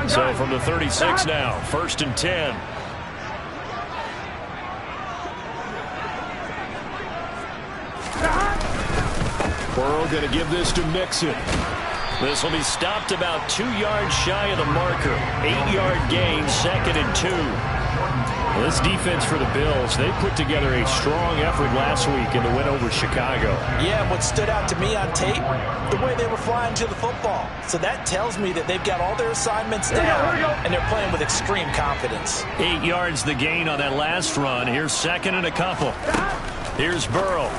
So from the 36 now, 1st and 10. Burrow going to give this to Mixon. This will be stopped about 2 yards shy of the marker. 8-yard gain, 2nd and 2. Well, this defense for the Bills, they put together a strong effort last week in the win over Chicago. Yeah, what stood out to me on tape, the way they were flying to the football. So that tells me that they've got all their assignments down, and they're playing with extreme confidence. 8 yards the gain on that last run. Here's 2nd and a couple. Here's Burrow.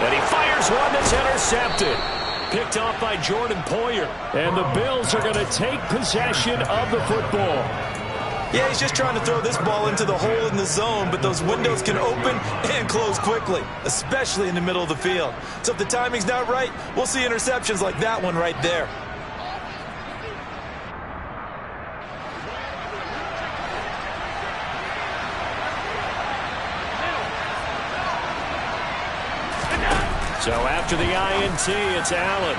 And he fires one that's intercepted. Picked off by Jordan Poyer. And the Bills are going to take possession of the football. Yeah, he's just trying to throw this ball into the hole in the zone, but those windows can open and close quickly, especially in the middle of the field. So if the timing's not right, we'll see interceptions like that one right there. So after the INT, it's Allen.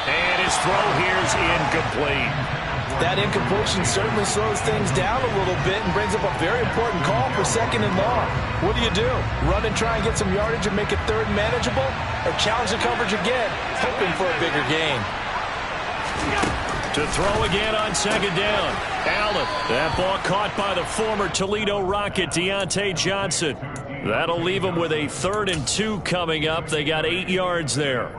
And his throw here's incomplete. That incompletion certainly slows things down a little bit and brings up a very important call for 2nd and long. What do? Run and try and get some yardage and make it 3rd manageable? Or challenge the coverage again, hoping for a bigger gain? To throw again on 2nd down. Allen. That ball caught by the former Toledo Rocket, Deontay Johnson. That'll leave them with a 3rd and 2 coming up. They got 8 yards there.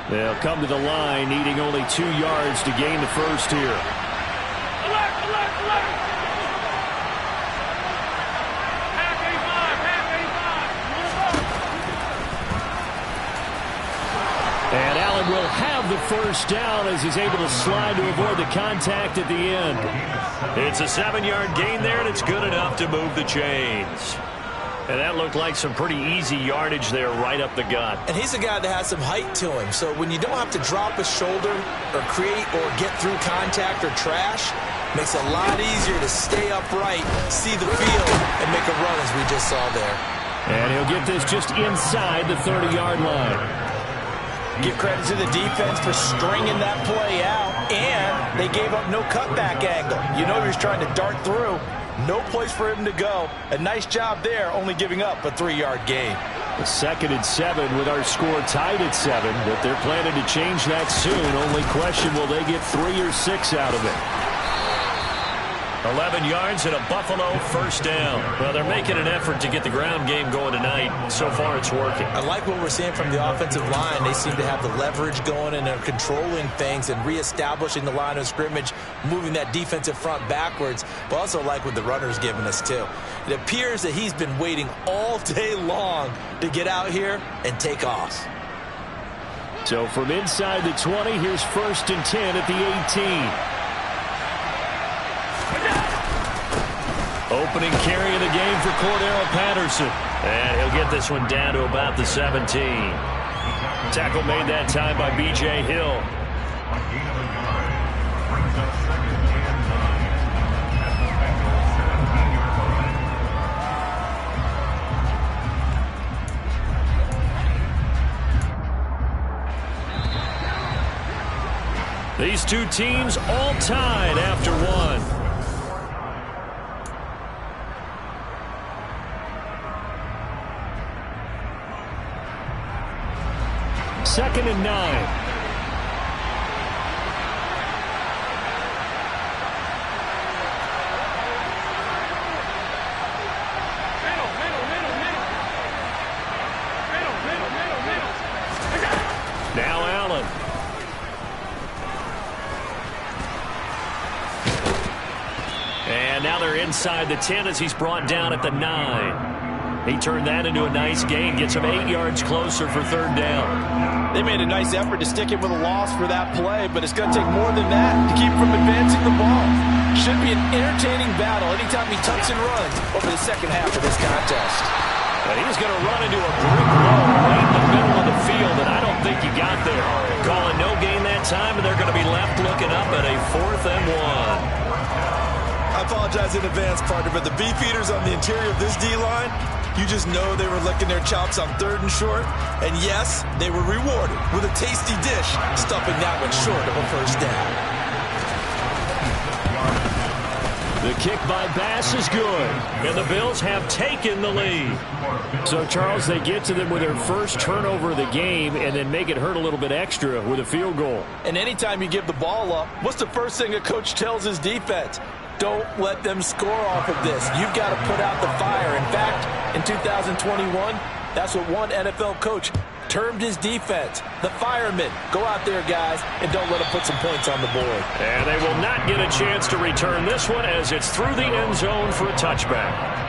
They'll come to the line, needing only 2 yards to gain the first here. And Allen will have the first down as he's able to slide to avoid the contact at the end. It's a 7-yard gain there, and it's good enough to move the chains. And that looked like some pretty easy yardage there right up the gut. And he's a guy that has some height to him. So when you don't have to drop a shoulder or create or get through contact or trash, makes it a lot easier to stay upright, see the field, and make a run as we just saw there. And he'll get this just inside the 30-yard line. Give credit to the defense for stringing that play out, and they gave up no cutback angle. You know he was trying to dart through. No place for him to go. A nice job there, only giving up a 3-yard gain. The 2nd and 7 with our score tied at 7, but they're planning to change that soon. Only question, will they get 3 or 6 out of it? 11 yards and a Buffalo first down. Well, they're making an effort to get the ground game going tonight. So far, it's working. I like what we're seeing from the offensive line. They seem to have the leverage going, and they're controlling things and reestablishing the line of scrimmage, moving that defensive front backwards. But also like what the runner's giving us, too. It appears that he's been waiting all day long to get out here and take off. So from inside the 20, here's 1st and 10 at the 18. Opening carry of the game for Cordero Patterson. And he'll get this one down to about the 17. Tackle made that time by B.J. Hill. These two teams all tied after one. Second and 9. Now Allen. And now they're inside the 10 as he's brought down at the 9. He turned that into a nice gain, gets him 8 yards closer for 3rd down. They made a nice effort to stick it with a loss for that play, but it's going to take more than that to keep him from advancing the ball. Should be an entertaining battle anytime he tucks and runs over the second half of this contest. And he's going to run into a brick wall right in the middle of the field, and I don't think he got there. Calling no gain that time, and they're going to be left looking up at a 4th and 1. A apologize in advance, partner, but the beef eaters on the interior of this D-line, you just know they were licking their chops on 3rd and short. And yes, they were rewarded with a tasty dish, stuffing that one short of a first down. The kick by Bass is good, and the Bills have taken the lead. So, Charles, they get to them with their first turnover of the game and then make it hurt a little bit extra with a field goal. And anytime you give the ball up, what's the first thing a coach tells his defense? Don't let them score off of this. You've got to put out the fire. In fact, in 2021, that's what one NFL coach termed his defense, the firemen. Go out there, guys, and don't let them put some points on the board. And they will not get a chance to return this one as it's through the end zone for a touchback.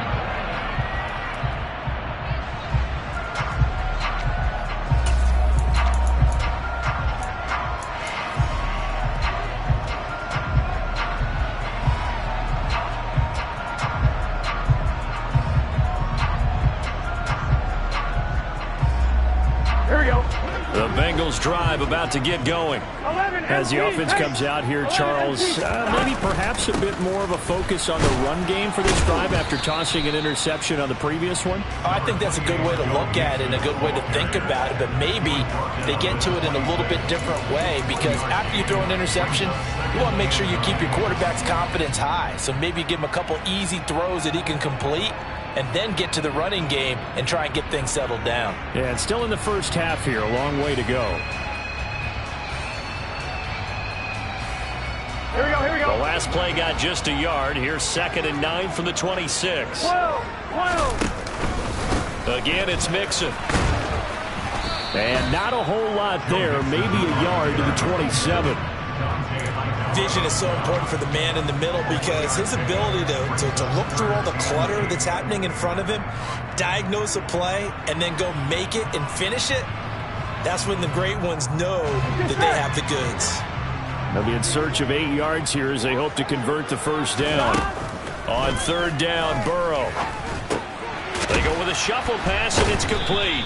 The Bengals drive about to get going. As the offense comes out here, Charles, maybe perhaps a bit more of a focus on the run game for this drive after tossing an interception on the previous one? I think that's a good way to look at it and a good way to think about it, but maybe they get to it in a little bit different way because after you throw an interception, you want to make sure you keep your quarterback's confidence high. So maybe give him a couple easy throws that he can complete and then get to the running game and try and get things settled down. Yeah, and still in the first half here, a long way to go. Here we go. The last play got just a yard. Here's 2nd and 9 from the 26. Again, it's Mixon. And not a whole lot there, maybe a yard to the 27. Vision is so important for the man in the middle because his ability to look through all the clutter that's happening in front of him, diagnose a play, and then go make it and finish it, that's when the great ones know that they have the goods. They'll be in search of 8 yards here as they hope to convert the first down. On 3rd down, Burrow. They go with a shuffle pass, and it's complete.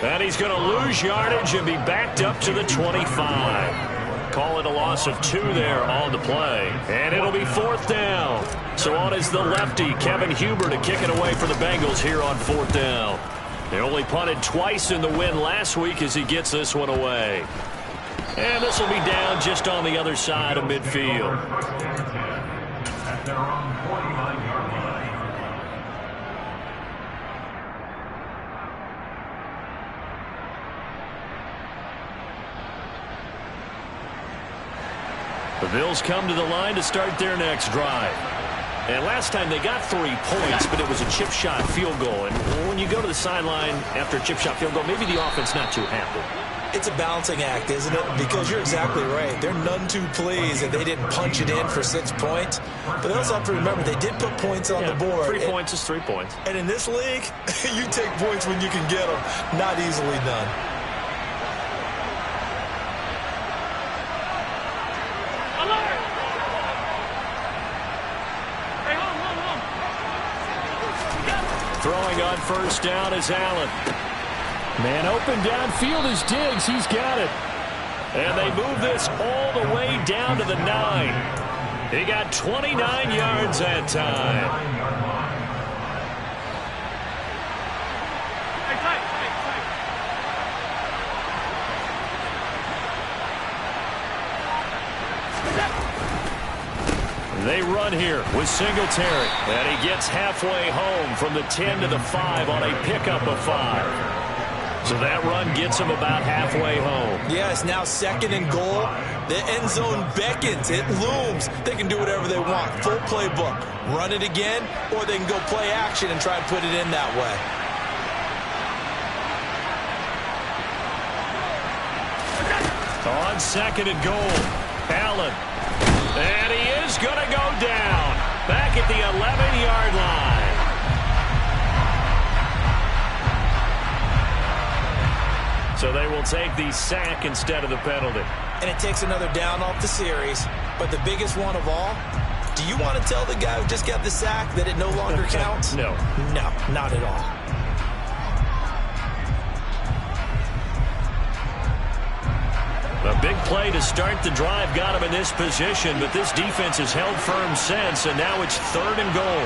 And he's going to lose yardage and be backed up to the 25. Call it a loss of 2 there on the play. And it'll be 4th down. So on is the lefty, Kevin Huber, to kick it away for the Bengals here on 4th down. They only punted twice in the win last week as he gets this one away. And this will be down just on the other side of midfield. The Bills come to the line to start their next drive. And last time they got 3 points, but it was a chip shot field goal. And when you go to the sideline after a chip shot field goal, maybe the offense not too happy. It's a balancing act, isn't it? Because you're exactly right. They're none too pleased that they didn't punch it in for 6 points. But they also have to remember they did put points on the board. 3 points is 3 points. And in this league, you take points when you can get them. Not easily done. Throwing on 1st down is Allen. Man open downfield is Diggs. He's got it. And they move this all the way down to the 9. He got 29 yards that time. They run here with Singletary. And he gets halfway home from the 10 to the 5 on a pickup of 5. So that run gets him about halfway home. Yes, now 2nd and goal. The end zone beckons. It looms. They can do whatever they want. Full playbook. Run it again, or they can go play action and try and put it in that way. On 2nd and goal, Allen. And he is going to go down back at the 11-yard line. So they will take the sack instead of the penalty. And it takes another down off the series. But the biggest one of all, do you want to tell the guy who just got the sack that it no longer counts? No. No, not at all. The big play to start the drive got him in this position, but this defense has held firm since, and now it's 3rd and goal.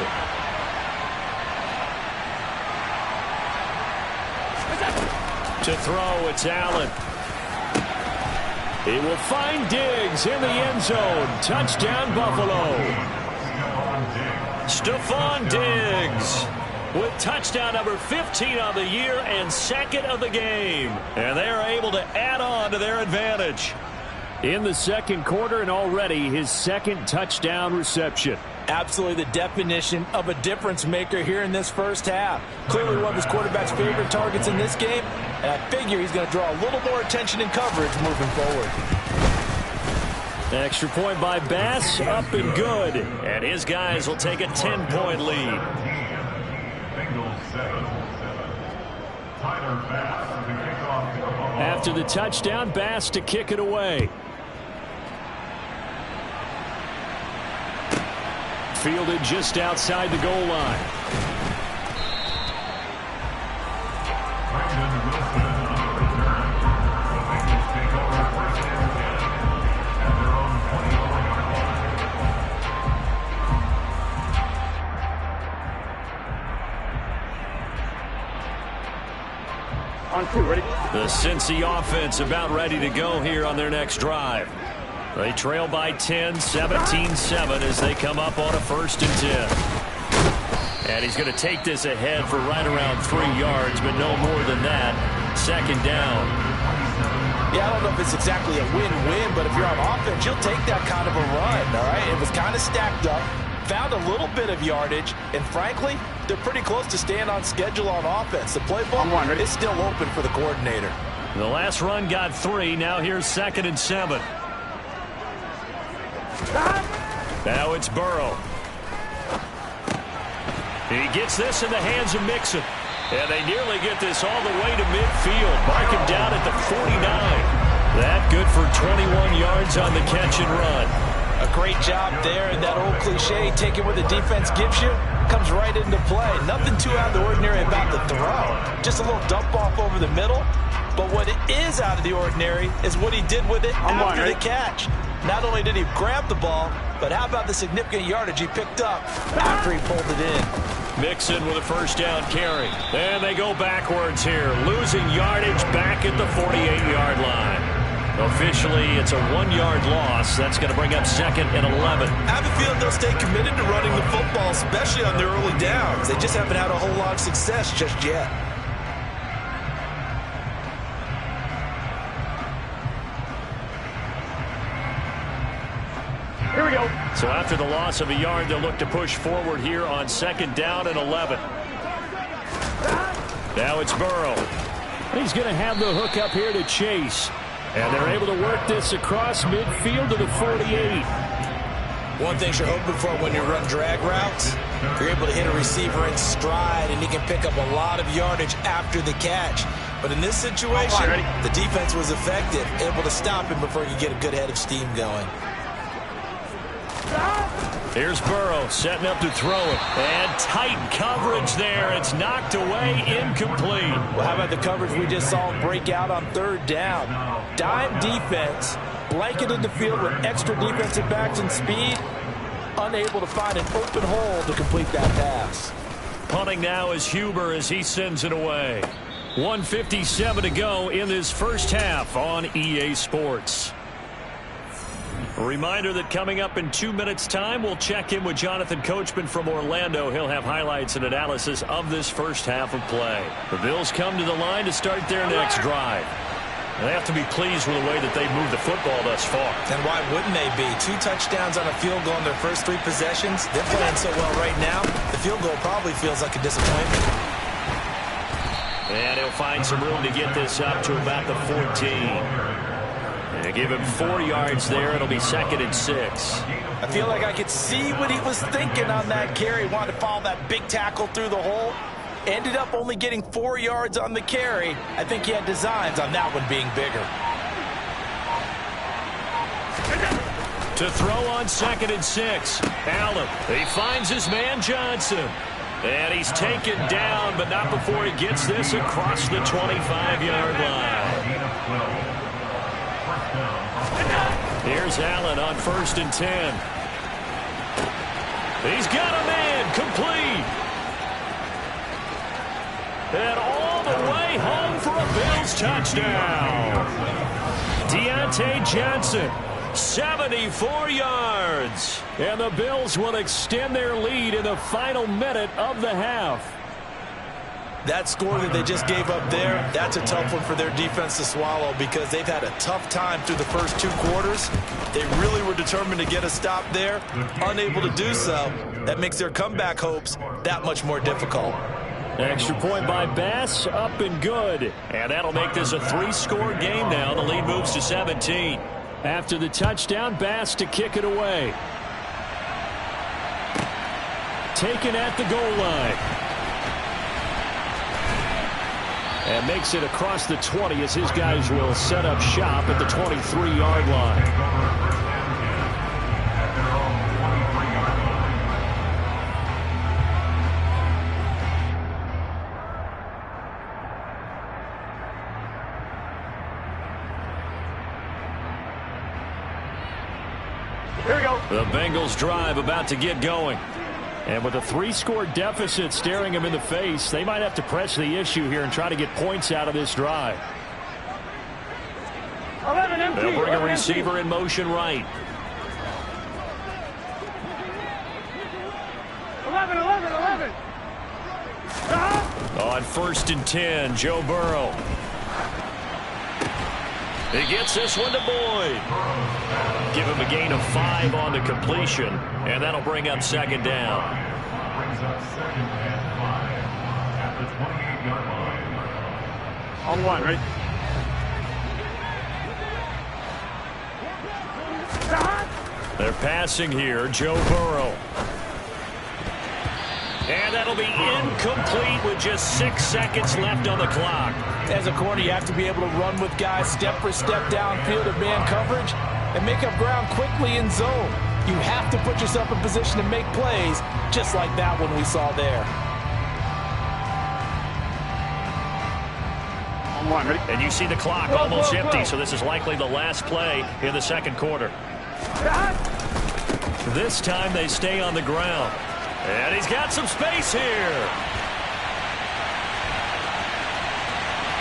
To throw, it's Allen. He will find Diggs in the end zone. Touchdown, Buffalo. Stephon Diggs with touchdown number 15 on the year and 2nd of the game. And they are able to add on to their advantage. In the 2nd quarter, and already his 2nd touchdown reception. Absolutely the definition of a difference maker here in this first half. Clearly one of his quarterback's favorite targets in this game, and I figure he's going to draw a little more attention and coverage moving forward. Extra point by Bass, up and good. And his guys will take a 10-point lead. After the touchdown, Bass to kick it away. Fielded just outside the goal line. On 2, ready? The Cincy offense about ready to go here on their next drive. They trail by 10, 17-7 as they come up on a 1st and 10. And he's going to take this ahead for right around 3 yards, but no more than that. 2nd down. Yeah, I don't know if it's exactly a win-win, but if you're on offense, you'll take that kind of a run, all right? It was kind of stacked up, found a little bit of yardage, and frankly, they're pretty close to staying on schedule on offense. The playbook is still open for the coordinator. The last run got 3. Now here's 2nd and 7. Now it's Burrow. He gets this in the hands of Mixon. And they nearly get this all the way to midfield. Mark him down at the 49. That good for 21 yards on the catch and run. A great job there, and that old cliche, taking what the defense gives you, comes right into play. Nothing too out of the ordinary about the throw. Just a little dump off over the middle. But what is out of the ordinary is what he did with it after the catch. Not only did he grab the ball, but how about the significant yardage he picked up after he pulled it in. Mixon with a 1st down carry. And they go backwards here, losing yardage back at the 48-yard line. Officially, it's a 1-yard loss. That's going to bring up 2nd and 11. I have a feeling they'll stay committed to running the football, especially on their early downs. They just haven't had a whole lot of success just yet. Here we go. So after the loss of a yard, they'll look to push forward here on 2nd down and 11. Now it's Burrow. He's going to have the hook up here to Chase. And they're able to work this across midfield to the 48. One thing you're hoping for when you run drag routes, you're able to hit a receiver in stride, and he can pick up a lot of yardage after the catch. But in this situation, the defense was effective, able to stop him before he could get a good head of steam going. Here's Burrow setting up to throw it. And tight coverage there. It's knocked away, incomplete. Well, how about the coverage we just saw break out on 3rd down? Dime defense, blanketed the field with extra defensive backs and speed, unable to find an open hole to complete that pass. Punting now is Huber as he sends it away. 1:57 to go in this first half on EA Sports. A reminder that coming up in 2 minutes' time, we'll check in with Jonathan Coachman from Orlando. He'll have highlights and analysis of this first half of play. The Bills come to the line to start their next drive. They have to be pleased with the way that they've moved the football thus far. And why wouldn't they be? 2 touchdowns on a field goal in their first 3 possessions. They're playing so well right now, the field goal probably feels like a disappointment. And he'll find some room to get this up to about the 14. And they give him 4 yards there. It'll be 2nd and 6. I feel like I could see what he was thinking on that carry. Wanted to follow that big tackle through the hole. Ended up only getting 4 yards on the carry. I think he had designs on that one being bigger. To throw on 2nd and 6. Allen. He finds his man Johnson. And he's taken down, but not before he gets this across the 25-yard line. Here's Allen on 1st and 10. He's got a man, complete. And all the way home for a Bills touchdown. Deontay Johnson, 74 yards. And the Bills will extend their lead in the final minute of the half. That score that they just gave up there, that's a tough one for their defense to swallow because they've had a tough time through the first 2 quarters. They really were determined to get a stop there, unable to do so. That makes their comeback hopes that much more difficult. Extra point by Bass, up and good. And that'll make this a 3-score game now. The lead moves to 17. After the touchdown, Bass to kick it away. Taken at the goal line. And makes it across the 20 as his guys will set up shop at the 23-yard line. Here we go. The Bengals drive about to get going. And with a 3-score deficit staring them in the face, they might have to press the issue here and try to get points out of this drive. 11 empty. They'll bring a receiver in motion right. 11. On 1st and 10, Joe Burrow. He gets this one to Boyd. Give him a gain of 5 on the completion, and that'll bring up 2nd down. On the line, ready? They're passing here, Joe Burrow. And that'll be incomplete with just 6 seconds left on the clock. As a corner, you have to be able to run with guys step for step downfield of man coverage and make up ground quickly in zone. You have to put yourself in position to make plays, just like that one we saw there. On the line, ready? And you see the clock almost empty, so this is likely the last play in the 2nd quarter. This time they stay on the ground. And he's got some space here.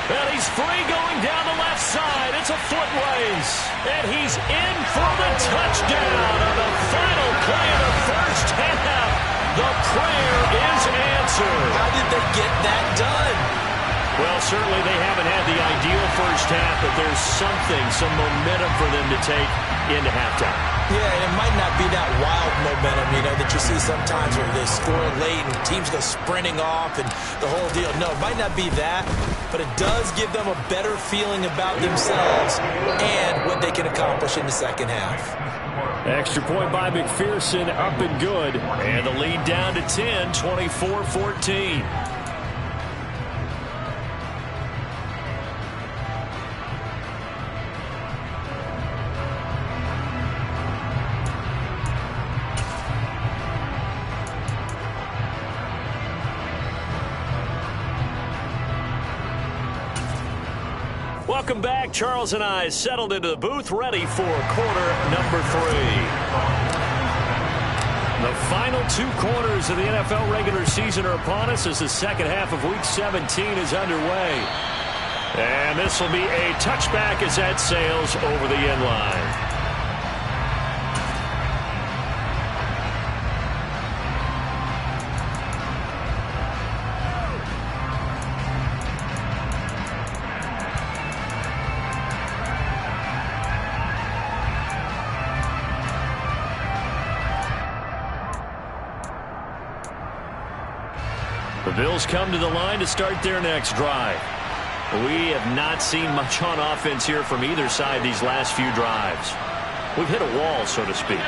And he's free going down the left side. It's a foot race. And he's in for the touchdown on the final play of the first half. The prayer is answered. How did they get that done? Well, certainly they haven't had the ideal first half, but there's some momentum for them to take into halftime. Yeah, and it might not be that wild momentum, that you see sometimes where they score late and teams go sprinting off and the whole deal. No, it might not be that, but it does give them a better feeling about themselves and what they can accomplish in the second half. Extra point by McPherson, up and good. And the lead down to 10, 24-14. Welcome back. Charles and I settled into the booth, ready for quarter number 3. The final 2 quarters of the NFL regular season are upon us as the second half of Week 17 is underway. And this will be a touchback as that sails over the end line. The Bills come to the line to start their next drive. We have not seen much on offense here from either side these last few drives. We've hit a wall, so to speak.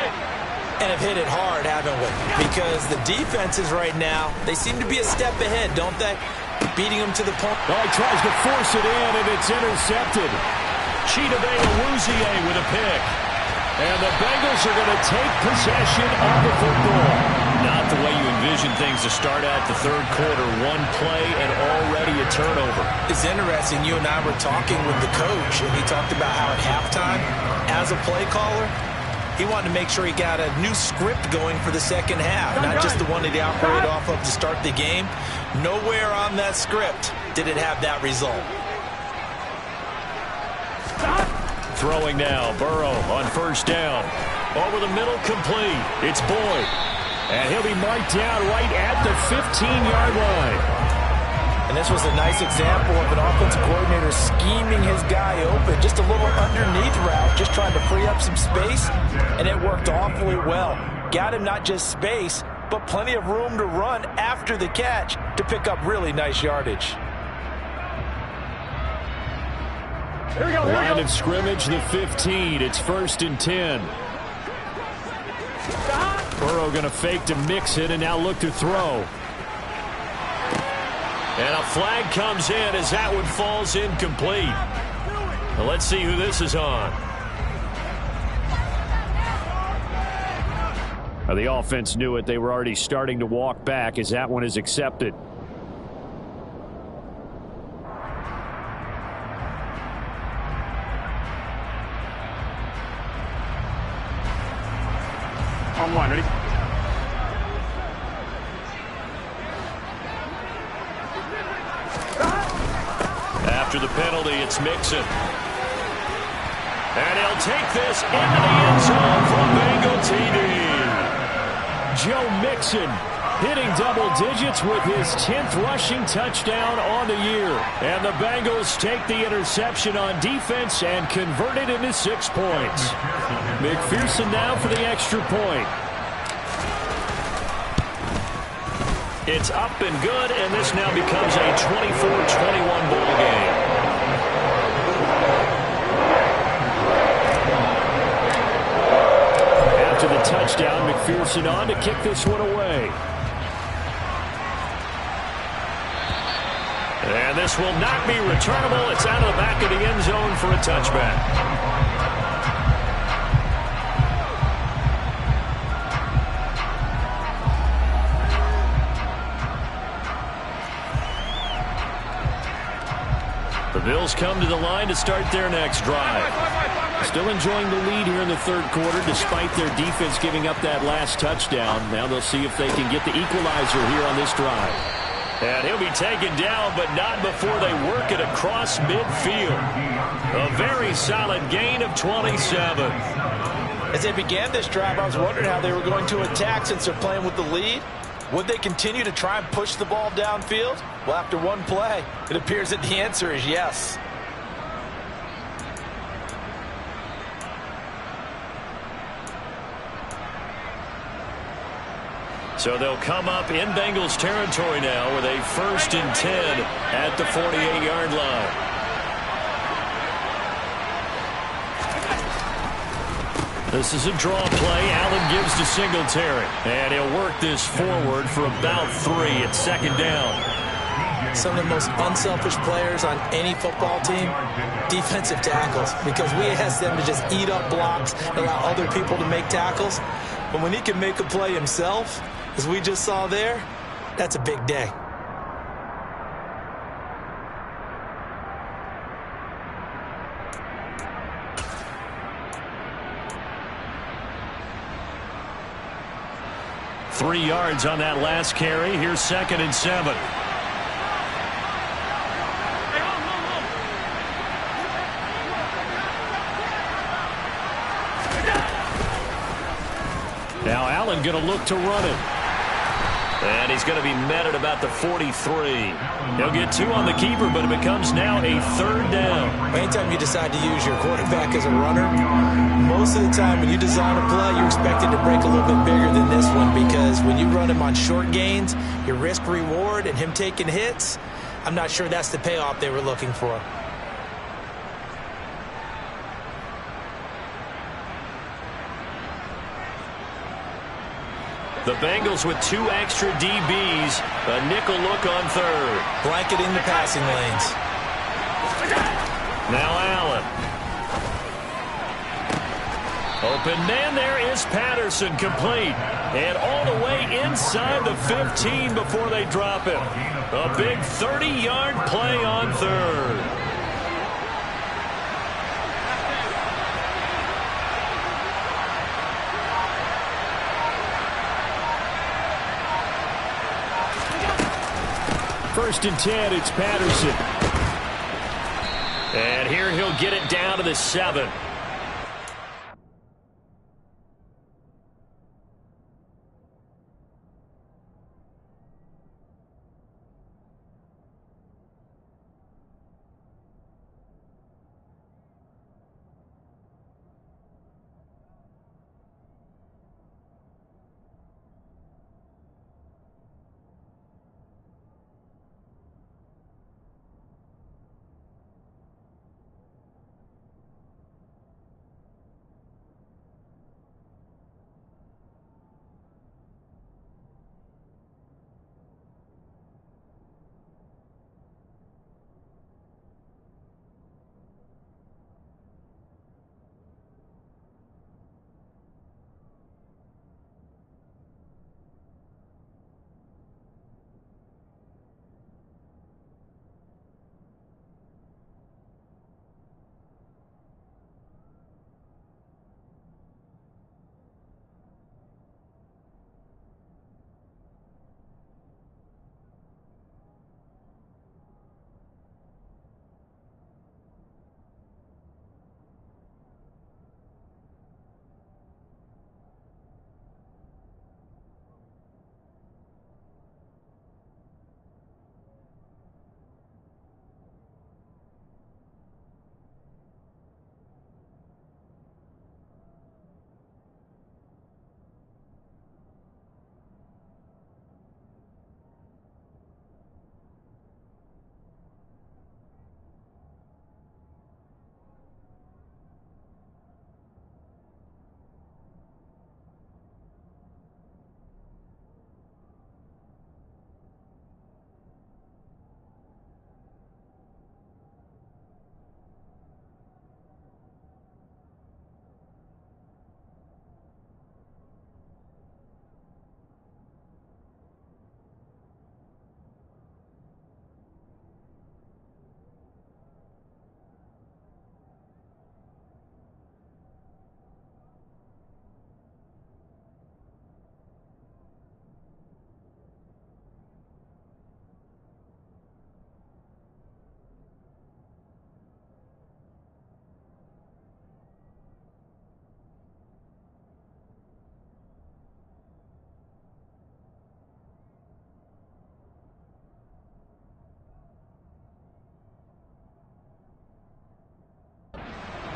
And have hit it hard, haven't we? Because the defenses right now, they seem to be a step ahead, don't they? Beating them to the point. Oh, he tries to force it in, and it's intercepted. Chidobe Awuzie with a pick. And the Bengals are going to take possession of the football. Not the way you envision things to start out the third quarter. One play and already a turnover. It's interesting. You and I were talking with the coach, and he talked about how at halftime, as a play caller, he wanted to make sure he got a new script going for the second half, not just the one that he operated off of to start the game. Nowhere on that script did it have that result. Throwing now, Burrow on first down. Over the middle, complete. It's Boyd. And he'll be marked down right at the 15-yard line. And this was a nice example of an offensive coordinator scheming his guy open. Just a little underneath route, just trying to free up some space, and it worked awfully well. Got him not just space, but plenty of room to run after the catch to pick up really nice yardage. Here we go, here we Line go. of scrimmage, the 15. It's 1st and 10. Burrow going to fake to mix it and now look to throw. And a flag comes in as that one falls incomplete. Well, let's see who this is on. Well, the offense knew it. They were already starting to walk back as that one is accepted. On one, ready? After the penalty, it's Mixon. And he'll take this into the end zone for a Bengal TD. Joe Mixon hitting double digits with his 10th rushing touchdown on the year. And the Bengals take the interception on defense and convert it into 6 points. McPherson now for the extra point. It's up and good, and this now becomes a 24-21 ball game. After the touchdown, McPherson on to kick this one away. And this will not be returnable. It's out of the back of the end zone for a touchback. The Bills come to the line to start their next drive. Still enjoying the lead here in the third quarter despite their defense giving up that last touchdown. Now they'll see if they can get the equalizer here on this drive. And he'll be taken down, but not before they work it across midfield. A very solid gain of 27. As they began this drive, I was wondering how they were going to attack since they're playing with the lead. Would they continue to try and push the ball downfield? Well, after one play, it appears that the answer is yes. So they'll come up in Bengals territory now with a 1st and 10 at the 48-yard line. This is a draw play. Allen gives to Singletary. And he'll work this forward for about 3 at 2nd down. Some of the most unselfish players on any football team, defensive tackles, because we ask them to just eat up blocks, allow other people to make tackles. But when he can make a play himself, as we just saw there, that's a big day. Three yards on that last carry. Here's 2nd and 7. Now Allen going to look to run it. And he's going to be met at about the 43. He'll get 2 on the keeper, but it becomes now a 3rd down. Anytime you decide to use your quarterback as a runner, most of the time when you design a play, you're expected to break a little bit bigger than this one, because when you run him on short gains, your risk-reward and him taking hits, I'm not sure that's the payoff they were looking for. The Bengals with 2 extra DBs. A nickel look on 3rd. Blanketing the passing lanes. Now Allen. open man there is Patterson, complete. And all the way inside the 15 before they drop him. A big 30-yard play on third. First and 10, it's Patterson. And here he'll get it down to the 7.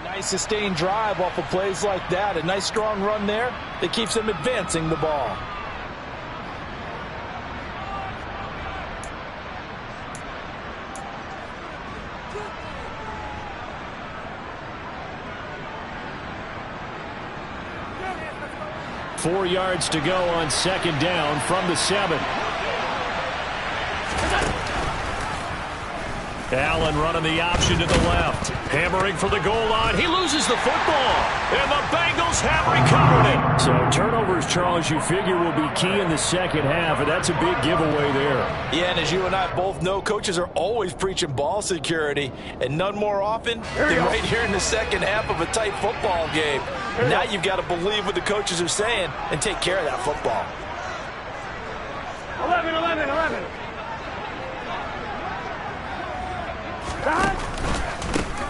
Nice sustained drive off of plays like that. A nice strong run there that keeps them advancing the ball. Four yards to go on second down from the 7. Allen running the option to the left. Hammering for the goal line. He loses the football. And the Bengals have recovered it. So turnovers, Charles, you figure will be key in the second half. And that's a big giveaway there. Yeah, and as you and I both know, coaches are always preaching ball security. And none more often than right here in the second half of a tight football game. Now you've got to believe what the coaches are saying and take care of that football. 11.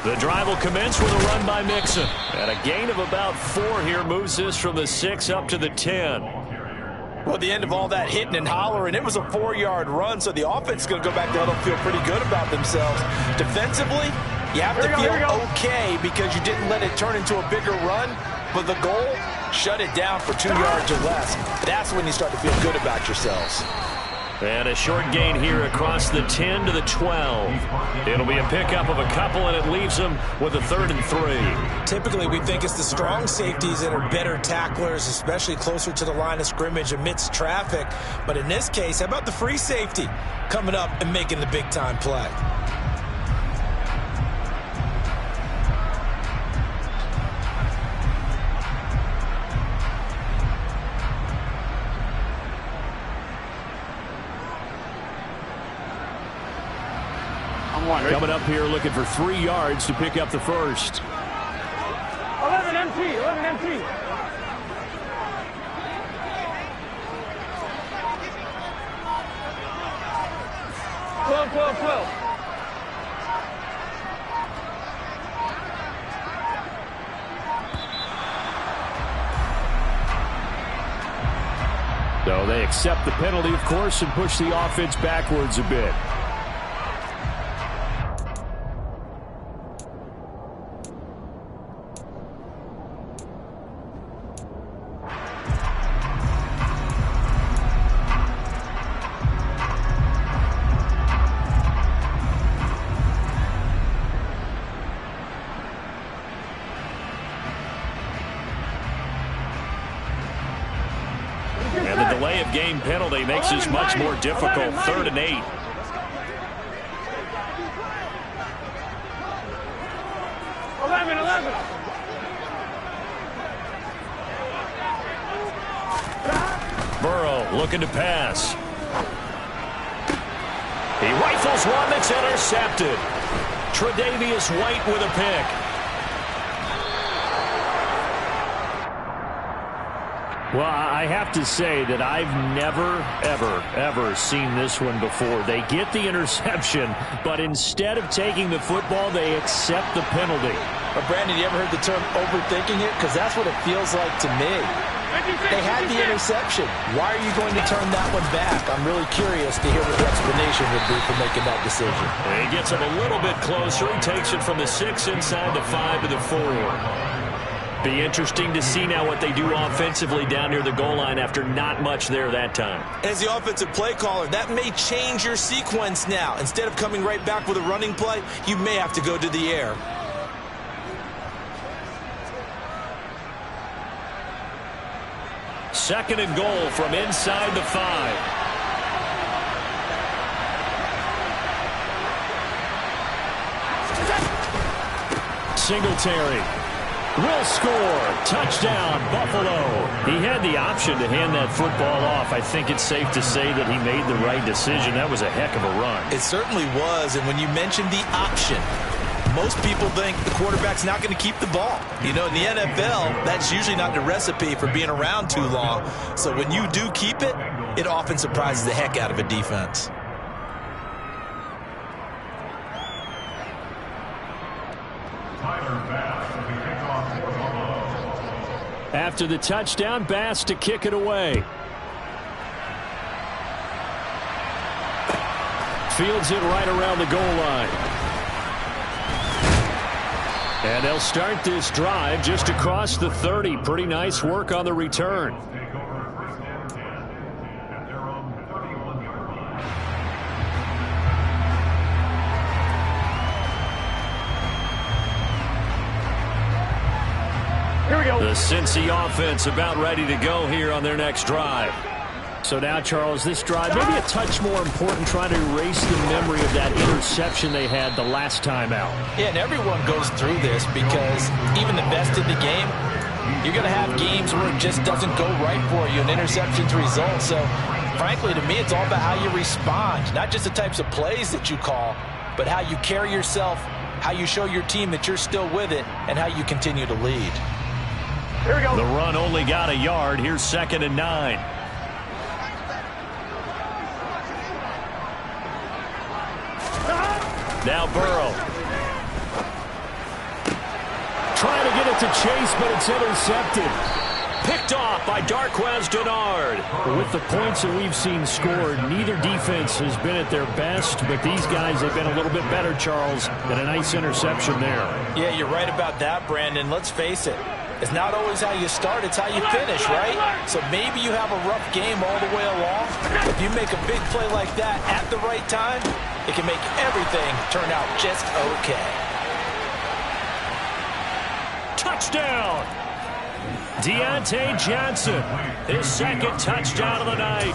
The drive will commence with a run by Mixon. And a gain of about 4 here moves this from the 6 up to the 10. Well, at the end of all that hitting and hollering, it was a 4-yard run, so the offense is going to go back there and feel pretty good about themselves. Defensively, you have to feel okay because you didn't let it turn into a bigger run, but the goal, shut it down for 2 yards or less. That's when you start to feel good about yourselves. And a short gain here across the 10 to the 12. It'll be a pickup of a couple, and it leaves them with a 3rd and 3. Typically, we think it's the strong safeties that are better tacklers, especially closer to the line of scrimmage amidst traffic. But in this case, how about the free safety coming up and making the big-time play? 1. Ready? Coming up here looking for 3 yards to pick up the first. 11 MT. 11 MT. 12, 12, 12. So they accept the penalty, of course, and push the offense backwards a bit. And the delay of game penalty makes this much more difficult. 3rd and 8. 11. Burrow looking to pass. He rifles one that's intercepted. Tre'Davious White with a pick. Well, I have to say that I've never, ever seen this one before. They get the interception, but instead of taking the football, they accept the penalty. But Brandon, you ever heard the term overthinking it? Because that's what it feels like to me. They had the interception. Why are you going to turn that one back? I'm really curious to hear what the explanation would be for making that decision. He gets him a little bit closer. He takes it from the 6 inside the 5 to the 4. Be interesting to see now what they do offensively down near the goal line after not much there that time. As the offensive play caller, that may change your sequence now. Instead of coming right back with a running play, you may have to go to the air. Second and goal from inside the 5. Singletary will score. Touchdown, Buffalo. He had the option to hand that football off. I think it's safe to say that he made the right decision. That was a heck of a run. It certainly was, and when you mentioned the option, most people think the quarterback's not going to keep the ball. You know, in the NFL, that's usually not the recipe for being around too long. So when you do keep it, it often surprises the heck out of a defense. After the touchdown, Bass to kick it away. Fields it right around the goal line. And they'll start this drive just across the 30. Pretty nice work on the return. Here we go. The Cincy offense about ready to go here on their next drive. So now, Charles, this drive maybe a touch more important, trying to erase the memory of that interception they had the last time out. Yeah, and everyone goes through this because even the best in the game, you're going to have games where it just doesn't go right for you, and interceptions result. So, frankly, to me, it's all about how you respond, not just the types of plays that you call, but how you carry yourself, how you show your team that you're still with it, and how you continue to lead. Here we go. The run only got a yard. Here's 2nd and 9. Now Burrow. Trying to get it to Chase, but it's intercepted. Picked off by Darqueze Dennard. With the points that we've seen scored, neither defense has been at their best, but these guys have been a little bit better, Charles, and a nice interception there. Yeah, you're right about that, Brandon. Let's face it. It's not always how you start, it's how you finish, right? So maybe you have a rough game all the way along. If you make a big play like that at the right time, it can make everything turn out just okay. Touchdown! Deontay Johnson, his 2nd touchdown of the night.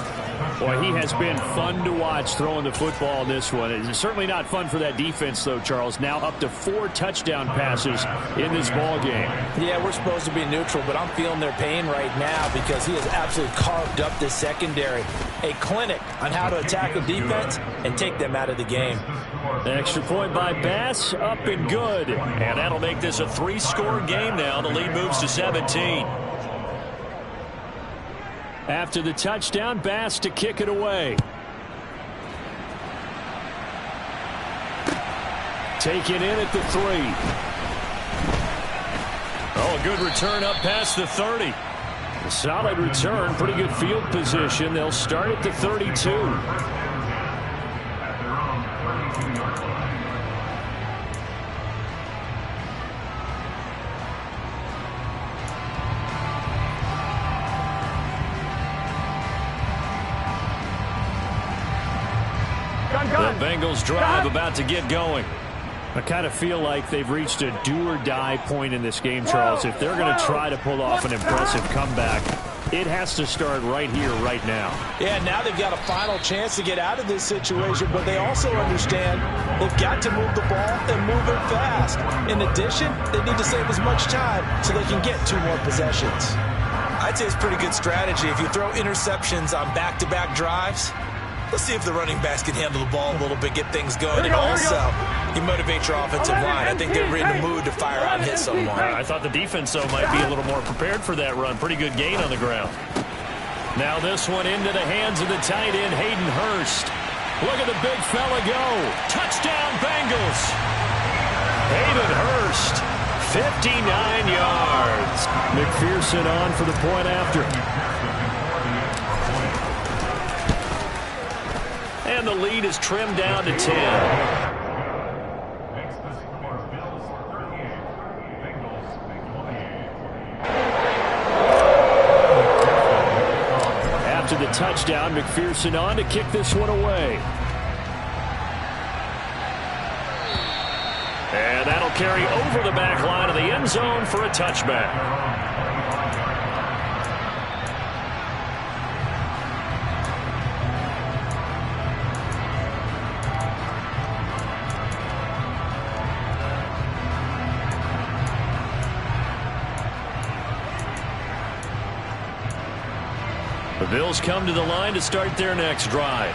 Boy, he has been fun to watch throwing the football in this one. It's certainly not fun for that defense, though, Charles. Now up to 4 touchdown passes in this ball game. Yeah, we're supposed to be neutral, but I'm feeling their pain right now because he has absolutely carved up this secondary. A clinic on how to attack a defense and take them out of the game. Extra point by Bass, up and good. And that'll make this a 3-score game now. The lead moves to 17. After the touchdown, Bass to kick it away. Taken in at the 3. Oh, a good return up past the 30. A solid return, pretty good field position. They'll start at the 32. The Bengals drive about to get going. I kind of feel like they've reached a do-or-die point in this game, Charles. If they're going to try to pull off an impressive comeback, it has to start right here, right now. Yeah, now they've got a final chance to get out of this situation, but they also understand they've got to move the ball and move it fast. In addition, they need to save as much time so they can get 2 more possessions. I'd say it's pretty good strategy. If you throw interceptions on back-to-back drives, let's see if the running backs can handle the ball a little bit, get things going. And also, you motivate your offensive line. I think they're in the mood to fire out and hit someone. I thought the defense, though, might be a little more prepared for that run. Pretty good gain on the ground. Now this one into the hands of the tight end, Hayden Hurst. Look at the big fella go. Touchdown, Bengals. Hayden Hurst, 59 yards. McPherson on for the point after. And the lead is trimmed down to 10. After the touchdown, McPherson on to kick this one away. And that'll carry over the back line of the end zone for a touchback. The Bills come to the line to start their next drive.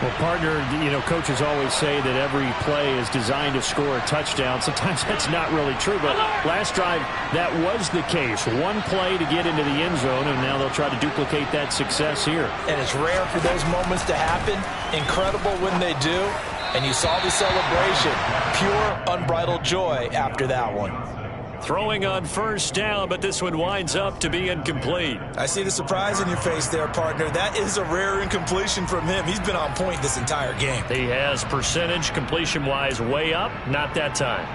Well, partner, you know, coaches always say that every play is designed to score a touchdown. Sometimes that's not really true, but last drive, that was the case. One play to get into the end zone, and now they'll try to duplicate that success here. And it's rare for those moments to happen. Incredible when they do. And you saw the celebration. Pure, unbridled joy after that one. Throwing on first down, but this one winds up to be incomplete. I see the surprise in your face there, partner. That is a rare incompletion from him. He's been on point this entire game. He has percentage completion-wise way up. Not that time.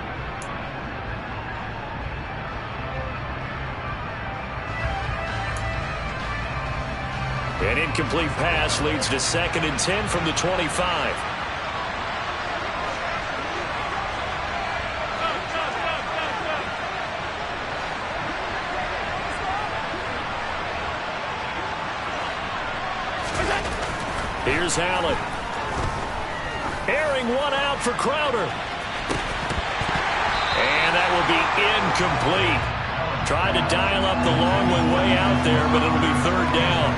An incomplete pass leads to 2nd and 10 from the 25. Here's Allen. Airing one out for Crowder. And that will be incomplete. Tried to dial up the long one way out there, but it'll be 3rd down.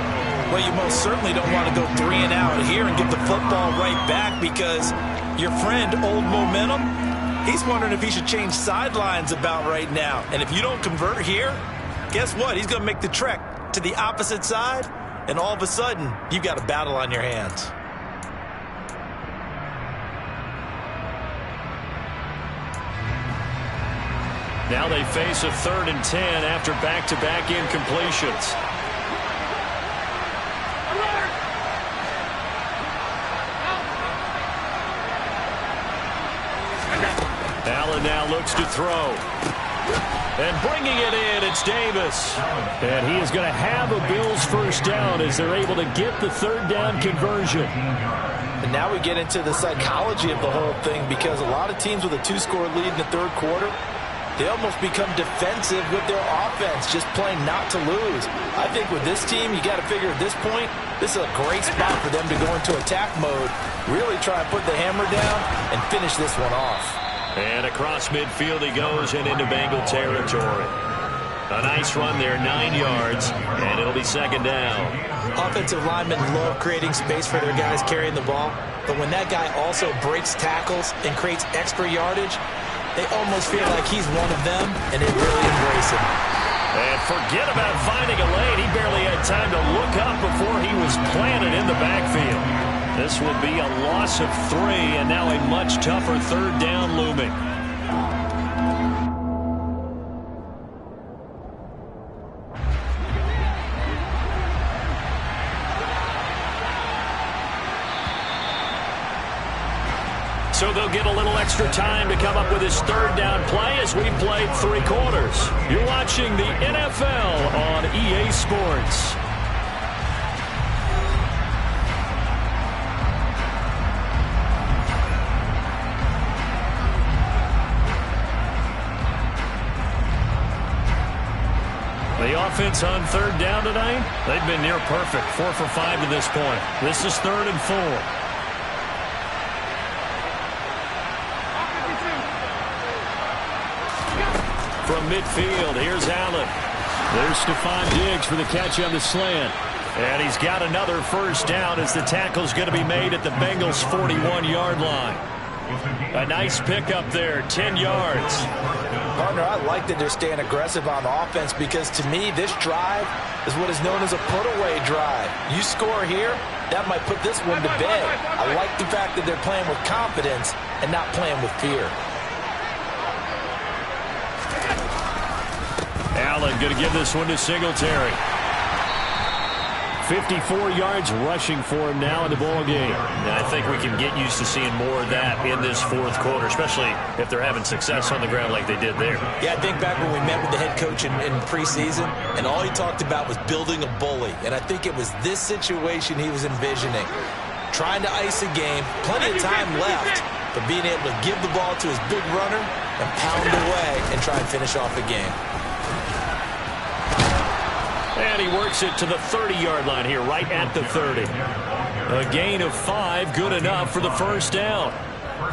Well, you most certainly don't want to go 3 and out here and get the football right back because your friend, Old Momentum, he's wondering if he should change sidelines about right now. And if you don't convert here, guess what? He's going to make the trek to the opposite side. And all of a sudden, you've got a battle on your hands. Now they face a 3rd and 10 after back-to-back incompletions. Allen now looks to throw. And bringing it in, it's Davis. And he is going to have a Bills first down as they're able to get the 3rd down conversion. And now we get into the psychology of the whole thing because a lot of teams with a 2-score lead in the 3rd quarter, They almost become defensive with their offense, just playing not to lose. I think with this team, you got to figure at this point, this is a great spot for them to go into attack mode, really try and put the hammer down and finish this one off. And across midfield he goes and into Bengal territory. A nice run there, 9 yards, and it'll be second down. Offensive linemen love creating space for their guys carrying the ball, but when that guy also breaks tackles and creates extra yardage, they almost feel like he's one of them, and they really embrace him. And forget about finding a lane. He barely had time to look up before he was planted in the backfield. This will be a loss of 3, and now a much tougher third down looming. So they'll get a little extra time to come up with his third down play as we played 3 quarters. You're watching the NFL on EA Sports. The offense on third down tonight, they've been near perfect. 4 for 5 to this point. This is 3rd and 4. From midfield, here's Allen. There's Stephon Diggs for the catch on the slant. And he's got another first down as the tackle's going to be made at the Bengals' 41-yard line. A nice pickup there, 10 yards. Partner, I like that they're staying aggressive on offense because to me, this drive is what is known as a put-away drive. You score here, that might put this one to bed. I like the fact that they're playing with confidence and not playing with fear. Allen going to give this one to Singletary. 54 yards rushing for him now in the ball game. And I think we can get used to seeing more of that in this 4th quarter, especially if they're having success on the ground like they did there. Yeah, I think back when we met with the head coach in preseason, and all he talked about was building a bully. And I think it was this situation he was envisioning. Trying to ice a game, plenty of time left, but being able to give the ball to his big runner and pound away and try and finish off the game. And he works it to the 30-yard line here, right at the 30. A gain of 5, good enough for the first down.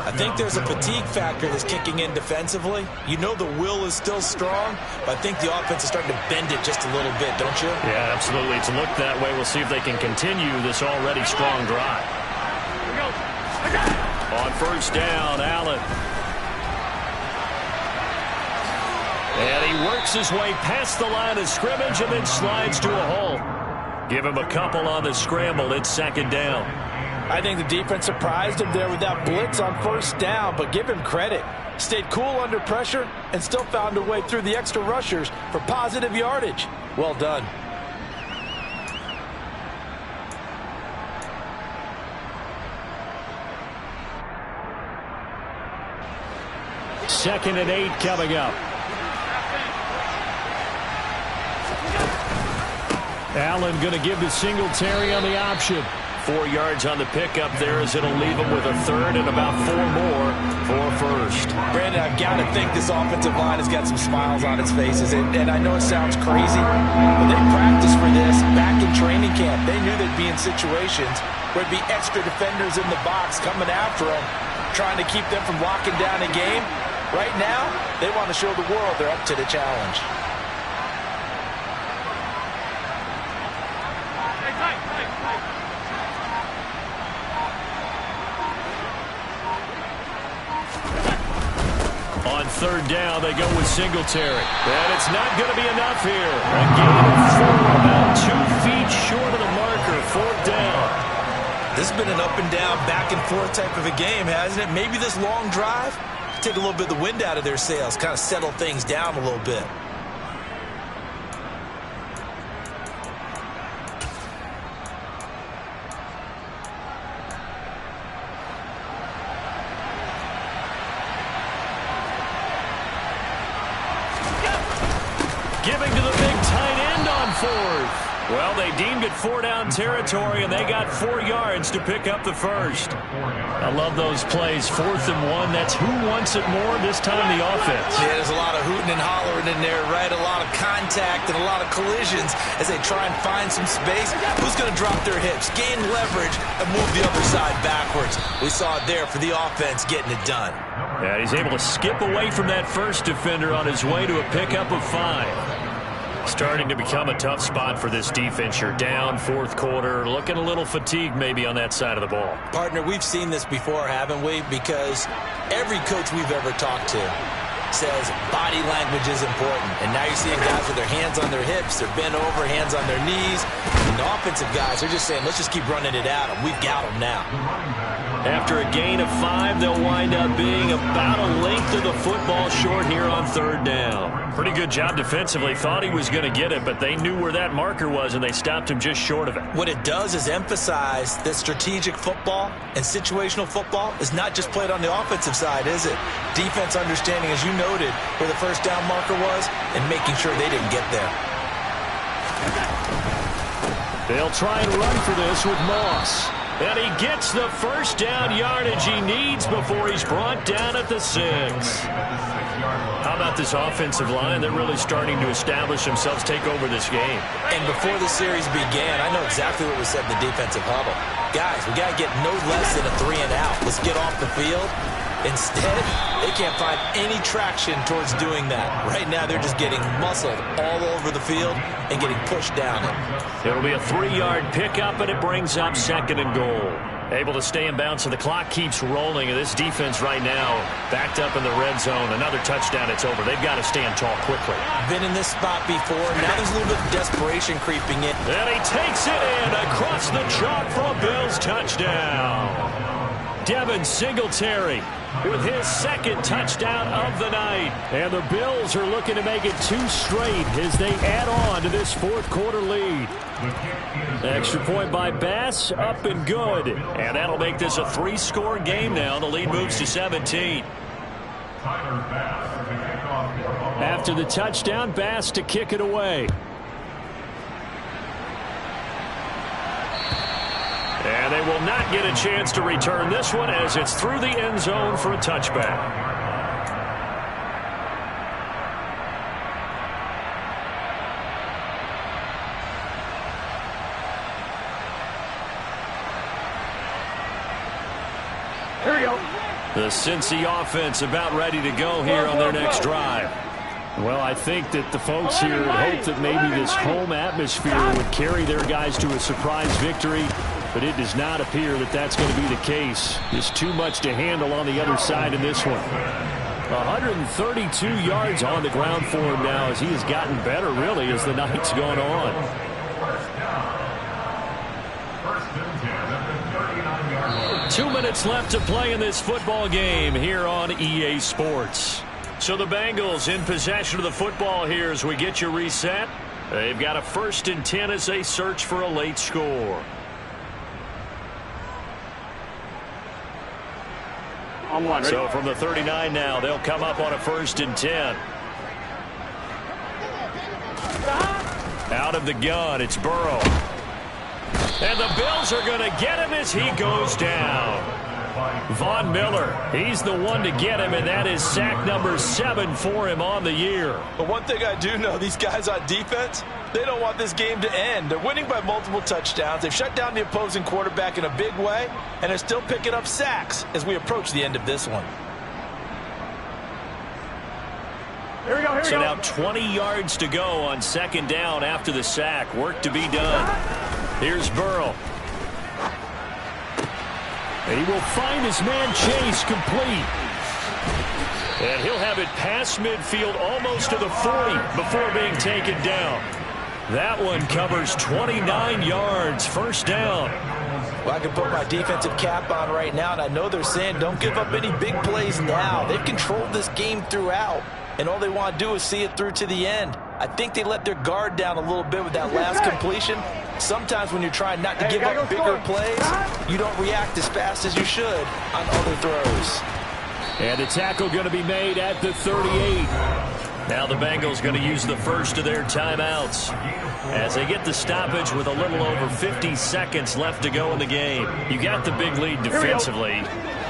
I think there's a fatigue factor that's kicking in defensively. You know the will is still strong, but I think the offense is starting to bend it just a little bit, don't you? Yeah, absolutely. It's looked that way. We'll see if they can continue this already strong drive. On first down, Allen. And he works his way past the line of scrimmage and then slides to a hole. Give him a couple on the scramble. It's second down. I think the defense surprised him there with that blitz on first down, but give him credit. Stayed cool under pressure and still found a way through the extra rushers for positive yardage. Well done. Second and 8 coming up. Allen going to give to Singletary on the option. 4 yards on the pickup there as it'll leave him with a third and about 4 more for first. Brandon, I've got to think this offensive line has got some smiles on its faces. And I know it sounds crazy, but they practiced for this back in training camp. They knew they'd be in situations where it'd be extra defenders in the box coming after them, trying to keep them from locking down a game. Right now, they want to show the world they're up to the challenge. On third down, they go with Singletary. And it's not going to be enough here. A gain of 4, about 2 feet short of the marker. 4th down. This has been an up and down, back and forth type of a game, hasn't it? Maybe this long drive take a little bit of the wind out of their sails, kind of settle things down a little bit. Giving to the big tight end on 4th. Well, they deemed it 4-down territory, and they got 4 yards to pick up the first. I love those plays. 4th and 1. That's who wants it more, this time the offense. Yeah, there's a lot of hooting and hollering in there, right? A lot of contact and a lot of collisions as they try and find some space. Who's going to drop their hips, gain leverage, and move the other side backwards? We saw it there for the offense getting it done. Yeah, he's able to skip away from that first defender on his way to a pickup of 5. Starting to become a tough spot for this defense. You're down 4th quarter, looking a little fatigued maybe on that side of the ball. Partner, we've seen this before, haven't we? Because every coach we've ever talked to says body language is important. And now you're seeing guys with their hands on their hips, they're bent over, hands on their knees. And the offensive guys are just saying, let's just keep running it at them. We've got them now. After a gain of 5, they'll wind up being about a length of the football short here on 3rd down. Pretty good job defensively. Thought he was going to get it, but they knew where that marker was, and they stopped him just short of it. What it does is emphasize that strategic football and situational football is not just played on the offensive side, is it? Defense understanding, as you noted, where the first down marker was and making sure they didn't get there. They'll try and run for this with Moss. And he gets the first down yardage he needs before he's brought down at the 6. How about this offensive line? They're really starting to establish themselves, take over this game. And before the series began, I know exactly what was said in the defensive huddle. Guys, we got to get no less than a 3 and out. Let's get off the field. Instead, they can't find any traction towards doing that. Right now, they're just getting muscled all over the field and getting pushed down it. It'll be a 3-yard pickup, and it brings up 2nd and goal. Able to stay in bounds, so the clock keeps rolling. And this defense right now backed up in the red zone. Another touchdown, it's over. They've got to stand tall quickly. Been in this spot before. Now there's a little bit of desperation creeping in. And he takes it in across the chalk for a Bills touchdown. Devin Singletary with his 2nd touchdown of the night. And the Bills are looking to make it 2 straight as they add on to this 4th quarter lead. Extra point by Bass, up and good. And that'll make this a 3-score game now. The lead moves to 17. After the touchdown, Bass to kick it away. And they will not get a chance to return this one as it's through the end zone for a touchback. Here we go. The Cincy offense about ready to go here on their next drive. Well, I think that the folks here hope that maybe this home atmosphere would carry their guys to a surprise victory, but it does not appear that that's going to be the case. There's too much to handle on the other side in this one. 132 yards on the ground for him now as he has gotten better, really, as the night's gone on. Two minutes left to play in this football game here on EA Sports. So the Bengals in possession of the football here as we get you reset. They've got a 1st and 10 as they search for a late score. So from the 39 now, they'll come up on a 1st and 10. Out of the gun, it's Burrow. And the Bills are going to get him as he goes down. Von Miller, he's the one to get him, and that is sack number 7 for him on the year. But one thing I do know, these guys on defense, they don't want this game to end. They're winning by multiple touchdowns. They've shut down the opposing quarterback in a big way, and they're still picking up sacks as we approach the end of this one. Here we go, here we so go. Now 20 yards to go on 2nd down after the sack. Work to be done. Here's Burrow. And he will find his man Chase complete. And he'll have it past midfield almost to the 40 before being taken down. That one covers 29 yards. 1st down. Well, I can put my defensive cap on right now, and I know they're saying don't give up any big plays now. They've controlled this game throughout, and all they want to do is see it through to the end. I think they let their guard down a little bit with that last completion. Sometimes when you're trying not to give up bigger plays, you don't react as fast as you should on other throws. And the tackle going to be made at the 38. Now the Bengals going to use the first of their timeouts as they get the stoppage with a little over 50 seconds left to go in the game. You got the big lead defensively.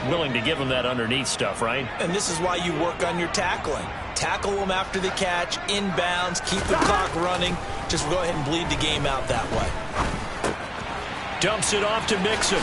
Willing to give them that underneath stuff, right? And this is why you work on your tackling. Tackle them after the catch, inbounds, keep the clock running. Just go ahead and bleed the game out that way. Dumps it off to Mixon.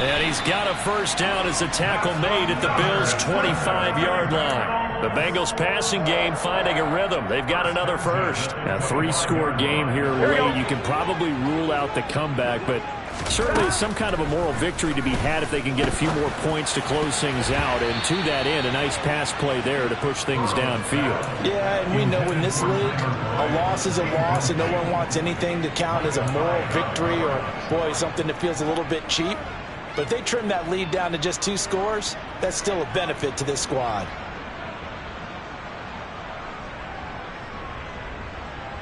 And he's got a first down as the tackle made at the Bills' 25-yard line. The Bengals passing game finding a rhythm. They've got another first. A 3-score game here late. You can probably rule out the comeback, but certainly some kind of a moral victory to be had if they can get a few more points to close things out. And to that end, a nice pass play there to push things downfield. Yeah, and we know in this league, a loss is a loss, and no one wants anything to count as a moral victory or, boy, something that feels a little bit cheap. But if they trim that lead down to just 2 scores, that's still a benefit to this squad.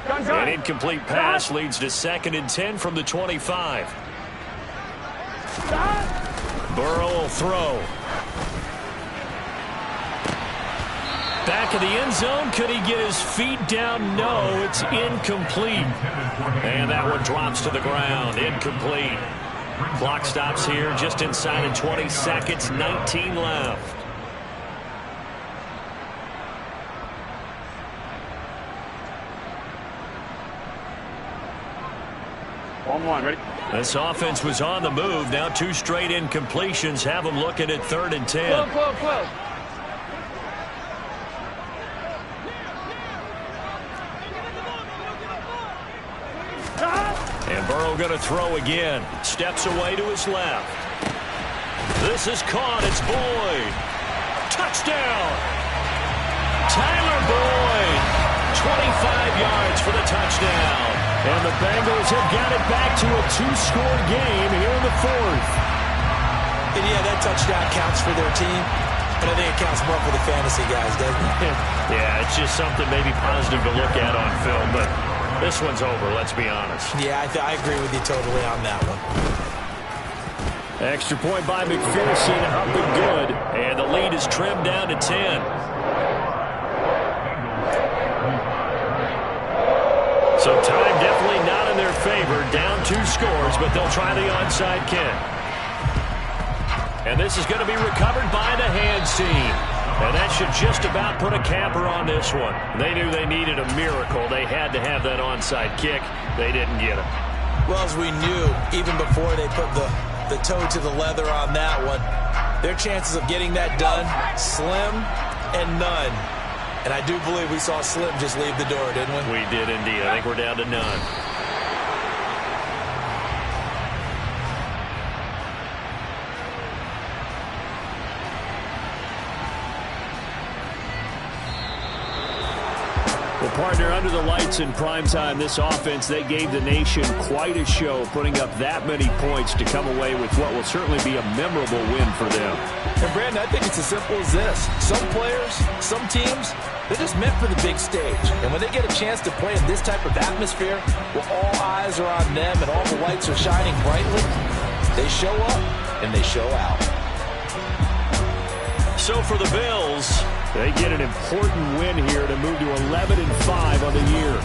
An incomplete pass leads to 2nd and 10 from the 25. Burrow will throw. Back of the end zone. Could he get his feet down? No, it's incomplete. And that one drops to the ground. Incomplete. Clock stops here just inside of 20 seconds. 19 left. One, ready? This offense was on the move. Now 2 straight incompletions have them looking at 3rd and 10. Close. And Burrow going to throw again. Steps away to his left. This is caught. It's Boyd. Touchdown. Tyler Boyd. 25 yards for the touchdown. And the Bengals have got it back to a 2-score game here in the 4th. And yeah, that touchdown counts for their team, but I think it counts more for the fantasy guys, doesn't it? Yeah, it's just something maybe positive to look at on film, but this one's over, let's be honest. Yeah, I agree with you totally on that one. Extra point by McPherson, up and good. And the lead is trimmed down to 10. So time definitely not in their favor. Down 2 scores, but they'll try the onside kick. And this is going to be recovered by the hands team. And that should just about put a capper on this one. They knew they needed a miracle. They had to have that onside kick. They didn't get it. Well, as we knew, even before they put the toe to the leather on that one, their chances of getting that done, slim and none. And I do believe we saw Slim just leave the door, didn't we? We did indeed. I think we're down to none. Well, partner, under the lights in primetime, this offense, they gave the nation quite a show, putting up that many points to come away with what will certainly be a memorable win for them. And, Brandon, I think it's as simple as this. Some players, some teams, they're just meant for the big stage. And when they get a chance to play in this type of atmosphere, where all eyes are on them and all the lights are shining brightly, they show up and they show out. So for the Bills, they get an important win here to move to 11-5 on the year.